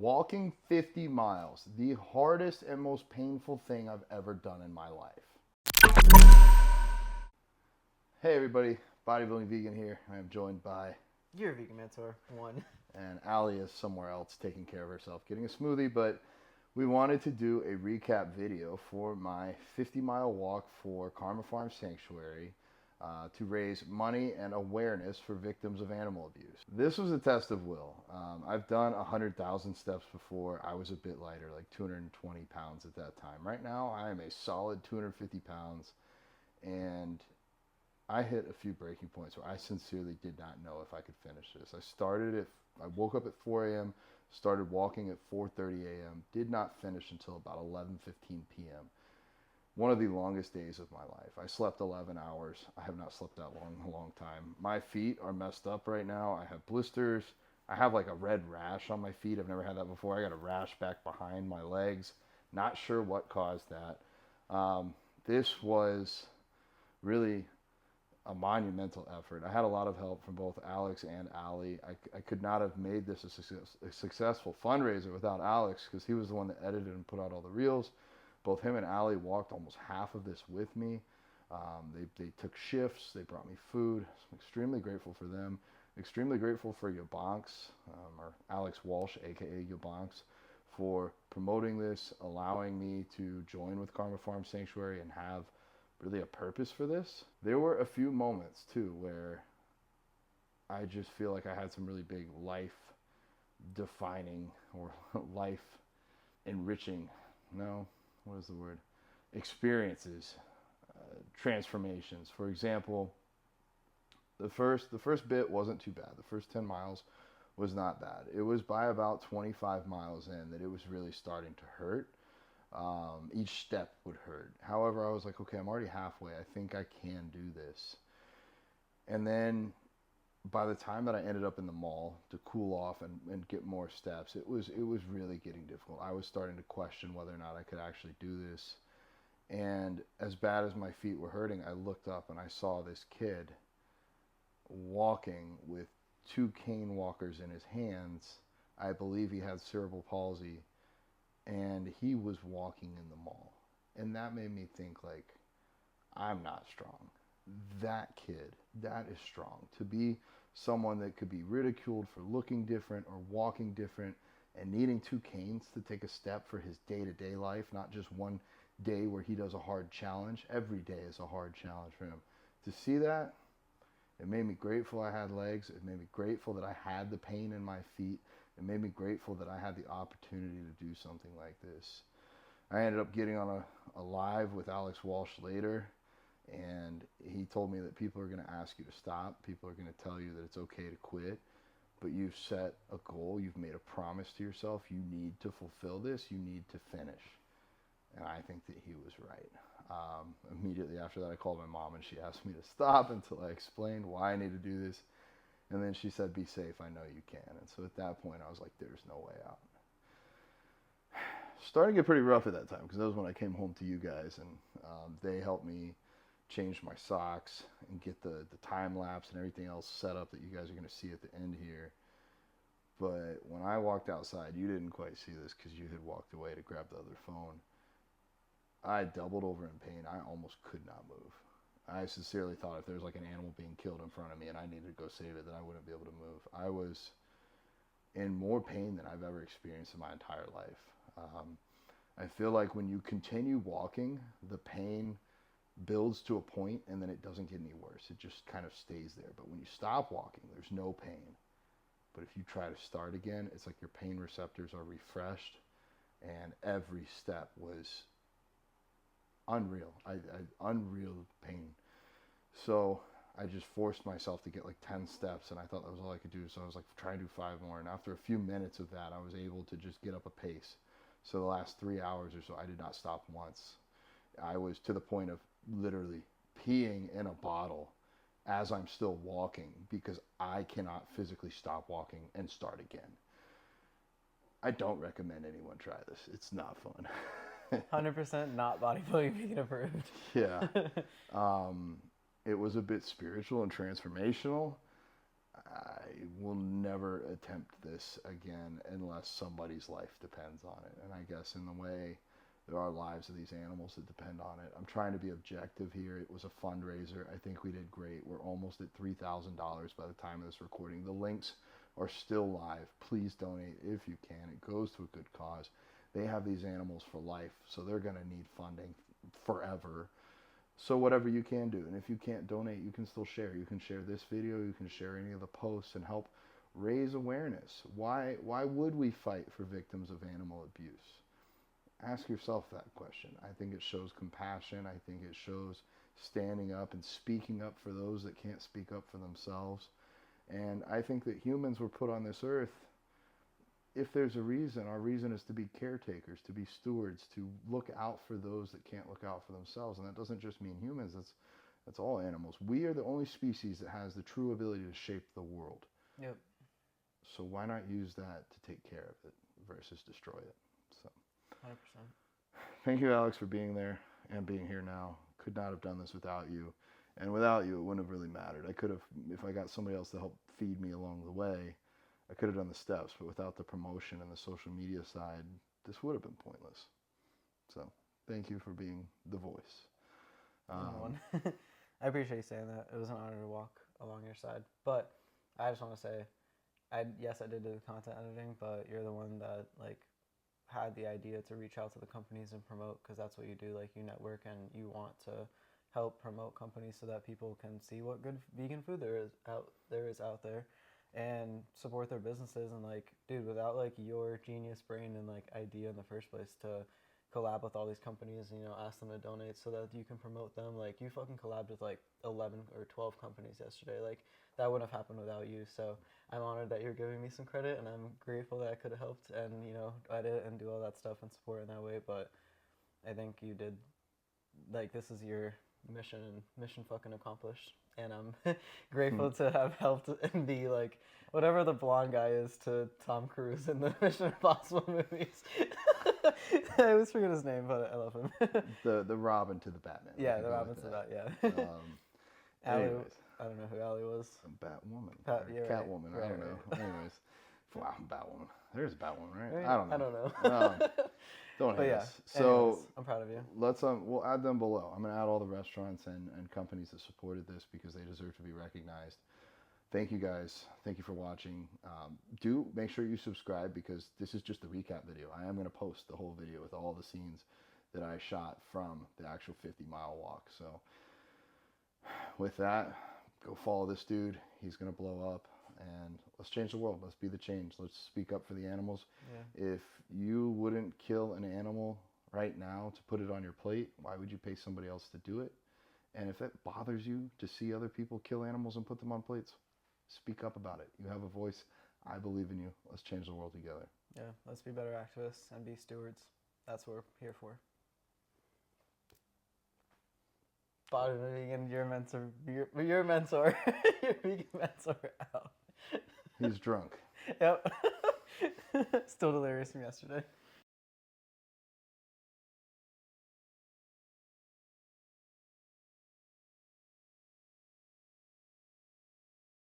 Walking 50 miles, the hardest and most painful thing I've ever done in my life. Hey everybody, Bodybuilding Vegan here. I am joined by your vegan mentor, one. And Allie is somewhere else taking care of herself, getting a smoothie, but we wanted to do a recap video for my 50-mile walk for Karma Farm Sanctuary to raise money and awareness for victims of animal abuse. This was a test of will. I've done 100,000 steps before. I was a bit lighter, like 220 pounds at that time. Right now, I am a solid 250 pounds, and I hit a few breaking points where I sincerely did not know if I could finish this. I woke up at 4 a.m., started walking at 4:30 a.m., did not finish until about 11:15 p.m. One of the longest days of my life. I slept 11 hours. I have not slept that long in a long time. My feet are messed up right now. I have blisters. I have like a red rash on my feet. I've never had that before. I got a rash back behind my legs. Not sure what caused that. This was really a monumental effort. I had a lot of help from both Alex and Allie. I could not have made this a successful fundraiser without Alex, because he was the one that edited and put out all the reels. Both him and Allie walked almost half of this with me. They took shifts. They brought me food. I'm extremely grateful for them. Extremely grateful for Yabonks, or Alex Walsh, aka Yabonks, for promoting this, allowing me to join with Karma Farm Sanctuary and have really a purpose for this. There were a few moments too where I just feel like I had some really big life defining or life enriching, experiences, transformations. For example, the first bit wasn't too bad. The first 10 miles was not bad. It was by about 25 miles in that it was really starting to hurt. Each step would hurt. However, I was like, okay, I'm already halfway. I think I can do this. And then by the time that I ended up in the mall to cool off and get more steps, it was really getting difficult. I was starting to question whether or not I could actually do this. And as bad as my feet were hurting, I looked up and I saw this kid walking with 2 cane walkers in his hands. I believe he had cerebral palsy. And he was walking in the mall. And that made me think, like, I'm not strong. That kid, that is strong. To be someone that could be ridiculed for looking different or walking different and needing 2 canes to take a step for his day-to-day life, not just one day where he does a hard challenge. Every day is a hard challenge for him. To see that, it made me grateful I had legs. It made me grateful that I had the pain in my feet. It made me grateful that I had the opportunity to do something like this. I ended up getting on a live with Alex Walsh later, and he told me that people are going to ask you to stop. People are going to tell you that it's okay to quit, but you've set a goal. You've made a promise to yourself. You need to fulfill this. You need to finish. And I think that he was right. Immediately after that, I called my mom, and she asked me to stop until I explained why I need to do this. And then she said, be safe, I know you can. And so at that point, I was like, there's no way out. Starting to get pretty rough at that time, because that was when I came home to you guys, and they helped me change my socks and get the time lapse and everything else set up that you guys are going to see at the end here. But when I walked outside, you didn't quite see this because you had walked away to grab the other phone. I doubled over in pain. I almost could not move. I sincerely thought if there was like an animal being killed in front of me and I needed to go save it, then I wouldn't be able to move. I was in more pain than I've ever experienced in my entire life. I feel like when you continue walking, the pain builds to a point and then it doesn't get any worse. It just kind of stays there. But when you stop walking, there's no pain. But if you try to start again, it's like your pain receptors are refreshed, and every step was unreal. Unreal pain. So I just forced myself to get like 10 steps, and I thought that was all I could do. So I was like, try and do 5 more. And after a few minutes of that, I was able to just get up a pace. So the last 3 hours or so, I did not stop once. I was to the point of literally peeing in a bottle as I'm still walking, because I cannot physically stop walking and start again. I don't recommend anyone try this. It's not fun. 100% not bodybuilding vegan approved. Yeah. It was a bit spiritual and transformational. I will never attempt this again unless somebody's life depends on it. And I guess in the way there are lives of these animals that depend on it. I'm trying to be objective here. It was a fundraiser. I think we did great. We're almost at $3,000 by the time of this recording. The links are still live. Please donate if you can. It goes to a good cause. They have these animals for life, so they're going to need funding forever. So whatever you can do, and if you can't donate, you can still share. You can share this video, you can share any of the posts and help raise awareness. Why would we fight for victims of animal abuse? Ask yourself that question. I think it shows compassion. I think it shows standing up and speaking up for those that can't speak up for themselves. And I think that humans were put on this earth, if there's a reason, our reason is to be caretakers, to be stewards, to look out for those that can't look out for themselves. And that doesn't just mean humans, that's all animals. We are the only species that has the true ability to shape the world. Yep. So why not use that to take care of it versus destroy it? So 100%. Thank you, Alex, for being there and being here now. Could not have done this without you. And without you, it wouldn't have really mattered. I could have, if I got somebody else to help feed me along the way, I could have done the steps, but without the promotion and the social media side, this would have been pointless. So thank you for being the voice. I appreciate you saying that. It was an honor to walk along your side. But I just want to say, yes, I did do the content editing, but you're the one that had the idea to reach out to the companies and promote, because that's what you do. You network and you want to help promote companies so that people can see what good vegan food there is out there. And support their businesses. And dude, without your genius brain and idea in the first place to collab with all these companies and ask them to donate so that you can promote them, you fucking collabed with 11 or 12 companies yesterday. That wouldn't have happened without you. So I'm honored that you're giving me some credit, and I'm grateful that I could have helped and edit and do all that stuff and support in that way. But I think you did, this is your mission fucking accomplished. And I'm grateful to have helped and be whatever the blonde guy is to Tom Cruise in the Mission Impossible movies. I always forget his name, but I love him. the Robin to the Batman. Yeah, the Robin to that. Yeah. Anyways, I don't know who Allie was. Batwoman. Yeah, Catwoman. right. I don't know. Anyways, wow, Batwoman. There's Batwoman, right? I don't know. Don't But hate yeah, us. So anyways, I'm proud of you. let's we'll add them below. I'm gonna add all the restaurants and companies that supported this because they deserve to be recognized. Thank you guys. Thank you for watching. Do make sure you subscribe, because this is just the recap video. I am gonna post the whole video with all the scenes that I shot from the actual 50-mile walk. So with that, go follow this dude. He's gonna blow up. And let's change the world. Let's be the change. Let's speak up for the animals. Yeah. If you wouldn't kill an animal right now to put it on your plate, why would you pay somebody else to do it? And if it bothers you to see other people kill animals and put them on plates, speak up about it. You have a voice. I believe in you. Let's change the world together. Yeah, let's be better activists and be stewards. That's what we're here for. BodybuildingVegan, your mentor, your vegan mentor out. He's drunk. Yep. Still delirious from yesterday.